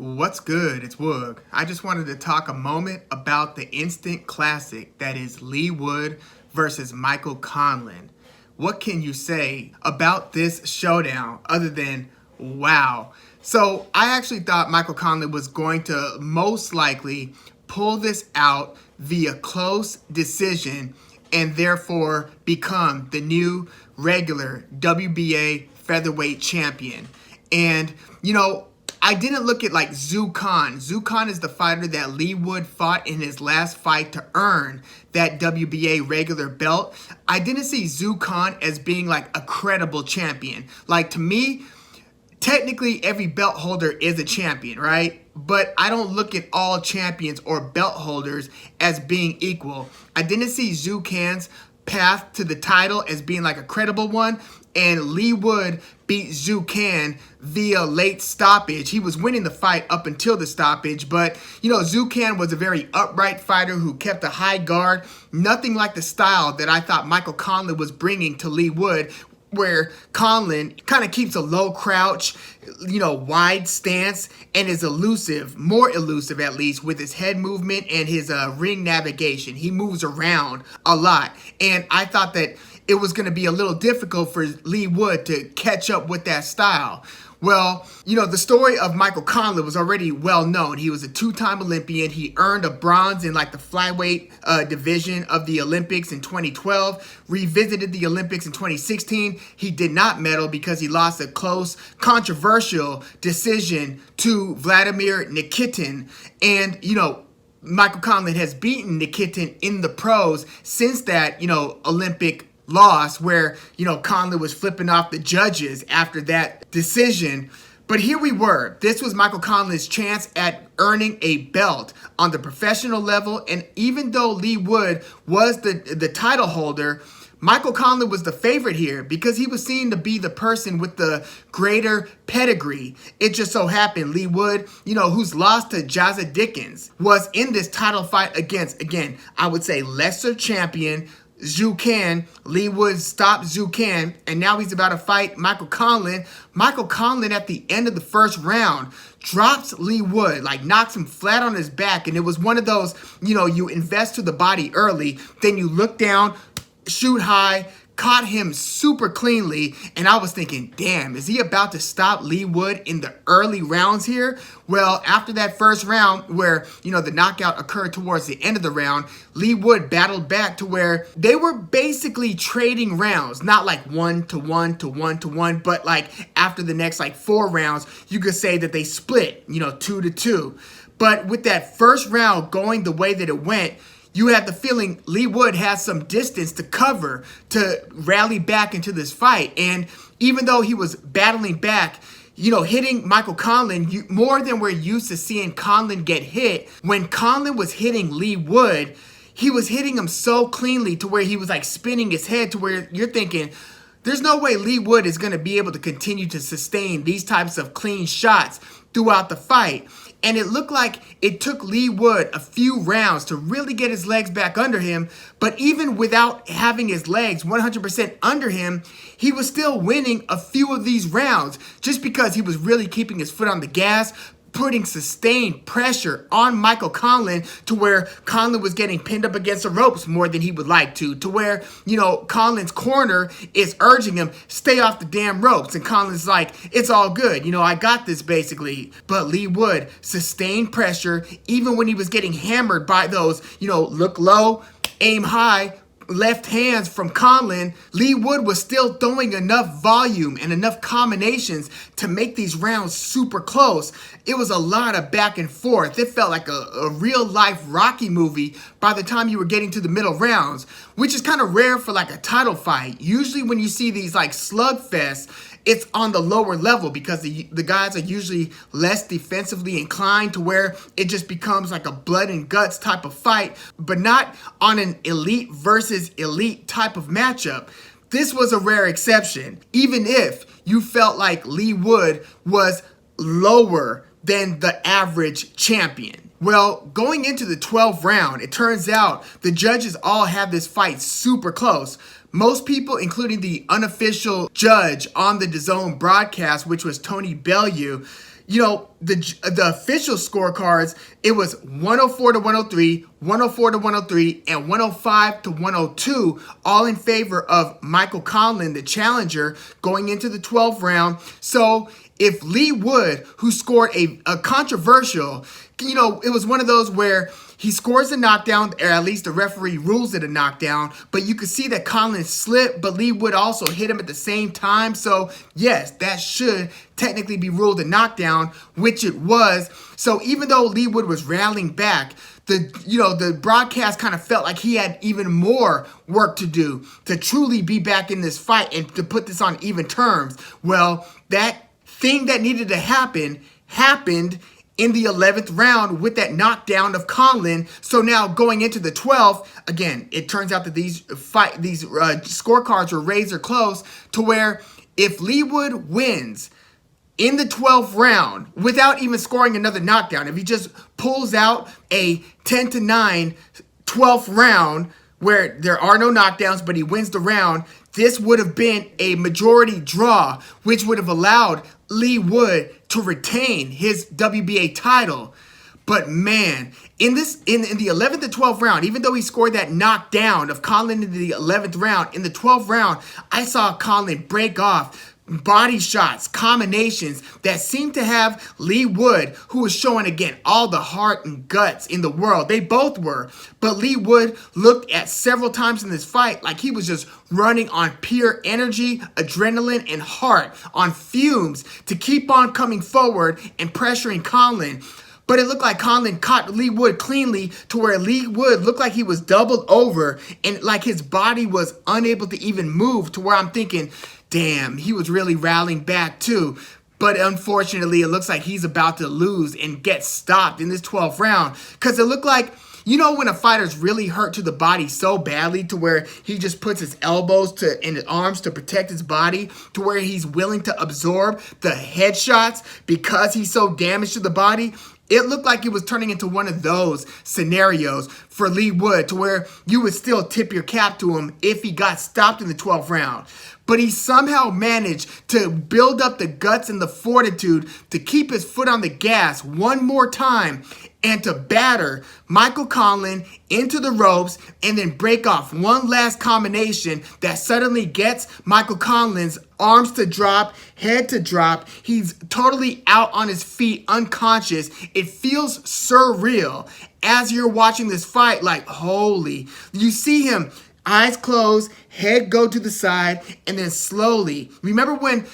What's good? It's Woog. I just wanted to talk a moment about the instant classic that is Leigh Wood versus Michael Conlan. What can you say about this showdown other than wow? So I actually thought Michael Conlan was going to most likely pull this out via close decision and therefore become the new regular WBA featherweight champion. And, I didn't look at like Zhu Khan. Zhu Khan is the fighter that Leigh Wood fought in his last fight to earn that WBA regular belt. I didn't see Zhu Khan as being like a credible champion. Like to me, technically every belt holder is a champion, right? But I don't look at all champions or belt holders as being equal. I didn't see Zhu Khan's path to the title as being like a credible one, and Leigh Wood beat Zhu Khan via late stoppage. He was winning the fight up until the stoppage, but Zhu Khan was a very upright fighter who kept a high guard. Nothing like the style that I thought Michael Conlan was bringing to Leigh Wood, where Conlan kind of keeps a low crouch, wide stance, and is elusive, more elusive at least, with his head movement and his ring navigation. He moves around a lot, and I thought that it was going to be a little difficult for Leigh Wood to catch up with that style. Well, the story of Michael Conlan was already well known. He was a two-time Olympian. He earned a bronze in like the flyweight division of the Olympics in 2012, revisited the Olympics in 2016. He did not medal because he lost a close, controversial decision to Vladimir Nikitin. And, Michael Conlan has beaten Nikitin in the pros since that, Olympic loss where, Conlan was flipping off the judges after that decision. But here we were. This was Michael Conlan's chance at earning a belt on the professional level. And even though Leigh Wood was the title holder, Michael Conlan was the favorite here because he was seen to be the person with the greater pedigree. It just so happened Leigh Wood, who's lost to Jazza Dickens, was in this title fight against, again, I would say lesser champion Zhu Khan. Leigh Wood stopped Zhu Khan, and now he's about to fight Michael Conlan. Michael Conlan at the end of the first round drops Leigh Wood, like knocks him flat on his back, and it was one of those, you invest to the body early, then you look down, shoot high, caught him super cleanly, and I was thinking, damn, is he about to stop Leigh Wood in the early rounds here? Well, after that first round where, the knockout occurred towards the end of the round, Leigh Wood battled back to where they were basically trading rounds, not like 1 to 1 to 1 to 1, but like after the next like 4 rounds, you could say that they split, 2 to 2. But with that first round going the way that it went, you had the feeling Leigh Wood has some distance to cover to rally back into this fight. And even though he was battling back, hitting Michael Conlan, more than we're used to seeing Conlan get hit, when Conlan was hitting Leigh Wood, he was hitting him so cleanly to where he was like spinning his head to where you're thinking, there's no way Leigh Wood is going to be able to continue to sustain these types of clean shots throughout the fight. And it looked like it took Leigh Wood a few rounds to really get his legs back under him. But even without having his legs 100% under him, he was still winning a few of these rounds just because he was really keeping his foot on the gas, putting sustained pressure on Michael Conlan to where Conlan was getting pinned up against the ropes more than he would like to where, Conlan's corner is urging him, stay off the damn ropes. And Conlan's like, it's all good. I got this basically. But Leigh Wood sustained pressure even when he was getting hammered by those, look low, aim high, left hands from Conlan. Leigh Wood was still throwing enough volume and enough combinations to make these rounds super close. It was a lot of back and forth. It felt like a real life Rocky movie by the time you were getting to the middle rounds, which is kind of rare for like a title fight. Usually when you see these like slugfests, it's on the lower level because the guys are usually less defensively inclined to where it just becomes like a blood and guts type of fight, but not on an elite versus elite type of matchup. This was a rare exception, even if you felt like Leigh Wood was lower than the average champion. Well, going into the 12th round, it turns out the judges all have this fight super close. Most people, including the unofficial judge on the DAZN broadcast, which was Tony Bellew, the official scorecards, it was 104 to 103, 104 to 103, and 105 to 102, all in favor of Michael Conlan, the challenger, going into the 12th round. So if Leigh Wood, who scored a controversial, it was one of those where he scores a knockdown, or at least the referee rules it a knockdown, but you could see that Conlan slipped, but Leigh Wood also hit him at the same time. So yes, that should technically be ruled a knockdown, which it was. So even though Leigh Wood was rallying back, the broadcast kind of felt like he had even more work to do to truly be back in this fight and to put this on even terms. Well, that thing that needed to happen happened in the 11th round with that knockdown of Conlan. So now going into the 12th, again, it turns out that these scorecards were razor close, to where if Leigh Wood wins in the 12th round without even scoring another knockdown, if he just pulls out a 10-9 12th round where there are no knockdowns, but he wins the round, this would have been a majority draw, which would have allowed Leigh Wood to retain his WBA title. But man, in the 11th and 12th round, even though he scored that knockdown of Conlan in the 11th round, in the 12th round, I saw Conlan break off body shots, combinations that seemed to have Leigh Wood, who was showing, again, all the heart and guts in the world. They both were. But Leigh Wood looked at several times in this fight like he was just running on pure energy, adrenaline, and heart, on fumes, to keep on coming forward and pressuring Conlan. But it looked like Conlan caught Leigh Wood cleanly, to where Leigh Wood looked like he was doubled over and like his body was unable to even move, to where I'm thinking, damn, he was really rallying back too. But unfortunately, it looks like he's about to lose and get stopped in this 12th round, because it looked like, when a fighter's really hurt to the body so badly to where he just puts his elbows and his arms to protect his body, to where he's willing to absorb the headshots because he's so damaged to the body. It looked like it was turning into one of those scenarios for Leigh Wood, to where you would still tip your cap to him if he got stopped in the 12th round. But he somehow managed to build up the guts and the fortitude to keep his foot on the gas one more time and to batter Michael Conlan into the ropes, and then break off one last combination that suddenly gets Michael Conlan's arms to drop, head to drop. He's totally out on his feet, unconscious. It feels surreal as you're watching this fight, like, holy. You see him, eyes closed, head go to the side, and then slowly. Remember when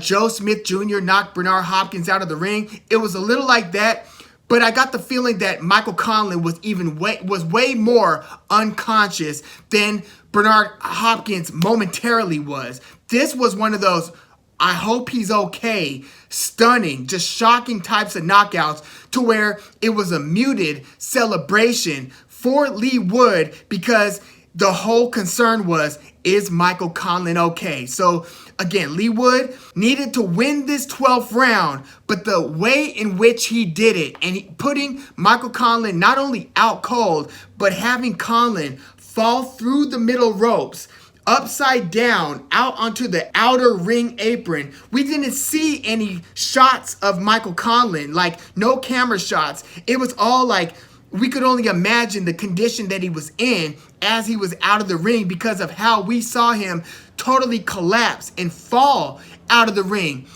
Joe Smith Jr. knocked Bernard Hopkins out of the ring? It was a little like that. But I got the feeling that Michael Conlan was way more unconscious than Bernard Hopkins momentarily was. This was one of those, I hope he's okay, stunning, just shocking types of knockouts, to where it was a muted celebration for Leigh Wood, because the whole concern was, is Michael Conlan okay? So again, Leigh Wood needed to win this 12th round, but the way in which he did it, and putting Michael Conlan not only out cold, but having Conlan fall through the middle ropes, upside down, out onto the outer ring apron. We didn't see any shots of Michael Conlan, like no camera shots. It was all like, we could only imagine the condition that he was in as he was out of the ring, because of how we saw him totally collapse and fall out of the ring.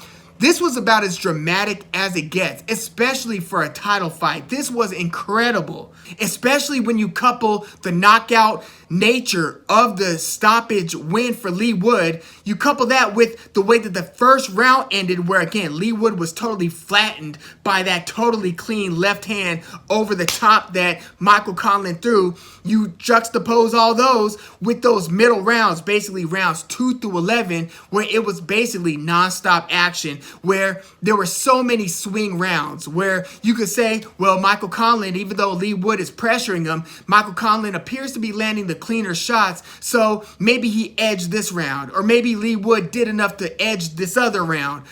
This was about as dramatic as it gets, especially for a title fight. This was incredible, especially when you couple the knockout nature of the stoppage win for Leigh Wood. You couple that with the way that the first round ended, where again, Leigh Wood was totally flattened by that totally clean left hand over the top that Michael Conlan threw. You juxtapose all those with those middle rounds, basically rounds 2 through 11, where it was basically nonstop action, where there were so many swing rounds, where you could say, well, Michael Conlan, even though Leigh Wood is pressuring him, Michael Conlan appears to be landing the cleaner shots, so maybe he edged this round, or maybe Leigh Wood did enough to edge this other round.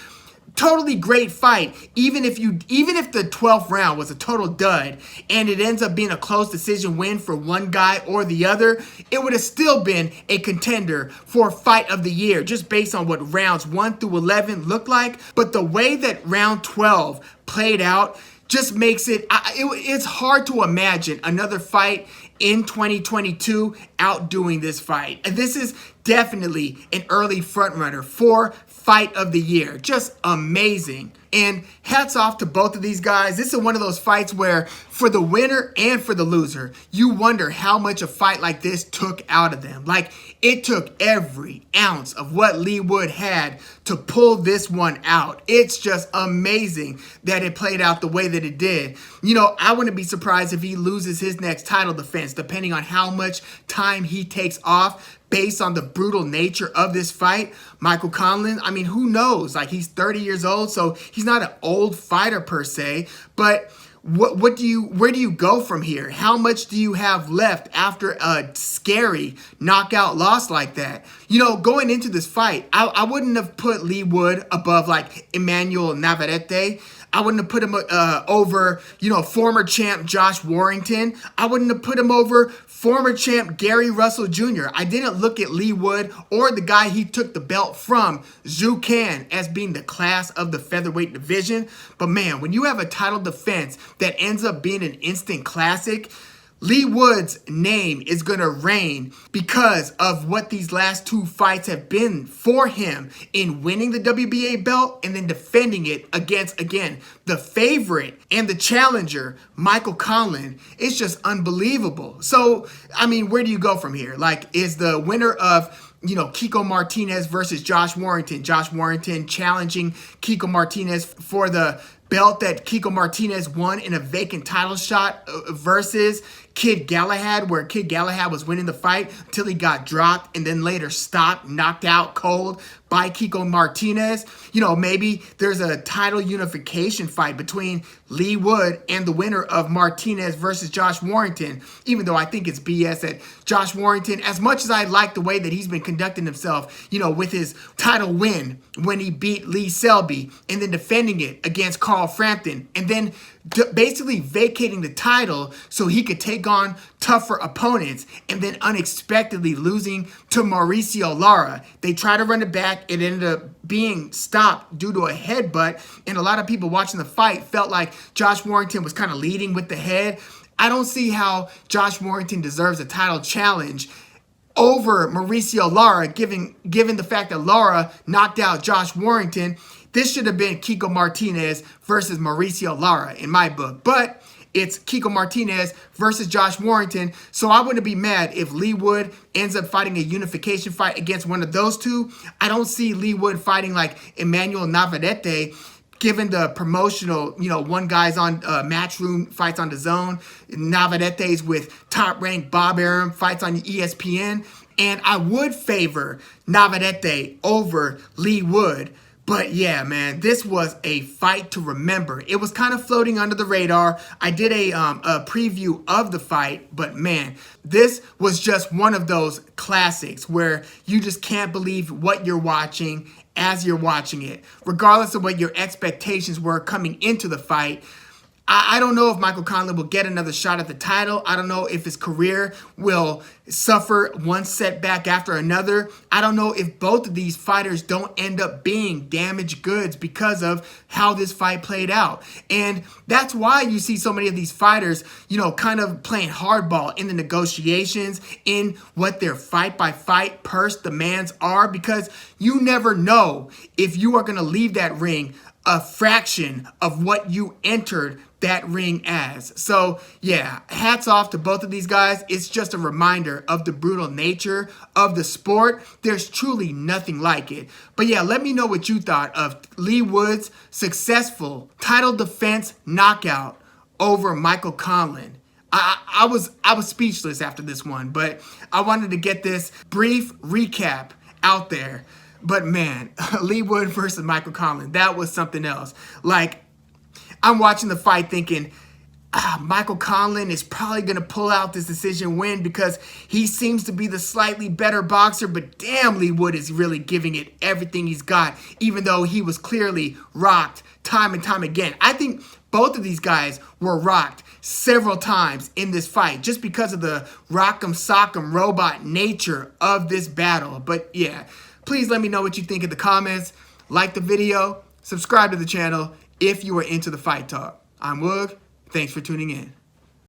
totally great fight. Even if the 12th round was a total dud and it ends up being a close decision win for one guy or the other, it would have still been a contender for fight of the year just based on what rounds 1 through 11 looked like. But the way that round 12 played out just makes it's hard to imagine another fight in 2022 outdoing this fight. And this is definitely an early frontrunner for fight of the year. Just amazing. And hats off to both of these guys. This is one of those fights where for the winner and for the loser, you wonder how much a fight like this took out of them. Like, it took every ounce of what Leigh Wood had to pull this one out. It's just amazing that it played out the way that it did. You know, I wouldn't be surprised if he loses his next title defense, depending on how much time he takes off based on the brutal nature of this fight. Michael Conlan, I mean, who knows? Like, he's 30 years old, so he's not an old fighter per se, but where do you go from here? How much do you have left after a scary knockout loss like that? You know, going into this fight, I wouldn't have put Leigh Wood above like Emmanuel Navarrete. I wouldn't have put him over, former champ Josh Warrington. I wouldn't have put him over former champ Gary Russell Jr. I didn't look at Leigh Wood or the guy he took the belt from, Zhu Can, as being the class of the featherweight division. But man, when you have a title defense that ends up being an instant classic, Leigh Wood's name is going to reign because of what these last two fights have been for him in winning the WBA belt and then defending it against, again, the favorite and the challenger, Michael Conlan. It's just unbelievable. So, I mean, where do you go from here? Like, is the winner of Kiko Martinez versus Josh Warrington challenging Kiko Martinez for the belt that Kiko Martinez won in a vacant title shot versus Kid Galahad, where Kid Galahad was winning the fight until he got dropped and then later stopped, knocked out cold by Kiko Martinez. Maybe there's a title unification fight between Leigh Wood and the winner of Martinez versus Josh Warrington, even though I think it's BS that Josh Warrington, as much as I like the way that he's been conducting himself, with his title win when he beat Lee Selby and then defending it against Carl Frampton and then basically vacating the title so he could take on tougher opponents and then unexpectedly losing to Mauricio Lara. They tried to run it back. It ended up being stopped due to a headbutt, and a lot of people watching the fight felt like Josh Warrington was kind of leading with the head. I don't see how Josh Warrington deserves a title challenge over Mauricio Lara, given the fact that Lara knocked out Josh Warrington. This should have been Kiko Martinez versus Mauricio Lara in my book. But it's Kiko Martinez versus Josh Warrington. So I wouldn't be mad if Leigh Wood ends up fighting a unification fight against one of those two. I don't see Leigh Wood fighting like Emmanuel Navarrete, given the promotional, one guy's on Matchroom, fights on DAZN. Navarrete's with top-ranked Bob Arum, fights on ESPN. And I would favor Navarrete over Leigh Wood. But yeah, man, this was a fight to remember. It was kind of floating under the radar. I did a preview of the fight, but man, this was just one of those classics where you just can't believe what you're watching as you're watching it, regardless of what your expectations were coming into the fight. I don't know if Michael Conlan will get another shot at the title. I don't know if his career will suffer one setback after another. I don't know if both of these fighters don't end up being damaged goods because of how this fight played out. And that's why you see so many of these fighters, kind of playing hardball in the negotiations, in what their fight-by-fight purse demands are, because you never know if you are going to leave that ring a fraction of what you entered that ring as. So yeah, hats off to both of these guys. It's just a reminder of the brutal nature of the sport. There's truly nothing like it. But yeah, let me know what you thought of Leigh Wood's successful title defense knockout over Michael Conlan. I was speechless after this one, but I wanted to get this brief recap out there. But man, Leigh Wood versus Michael Conlan, that was something else. Like, I'm watching the fight thinking, Michael Conlan is probably going to pull out this decision win because he seems to be the slightly better boxer, but damn, Leigh Wood is really giving it everything he's got, even though he was clearly rocked time and time again. I think both of these guys were rocked several times in this fight just because of the rock'em sock'em robot nature of this battle. But yeah, please let me know what you think in the comments. Like the video, subscribe to the channel if you are into the fight talk. I'm Woog. Thanks for tuning in.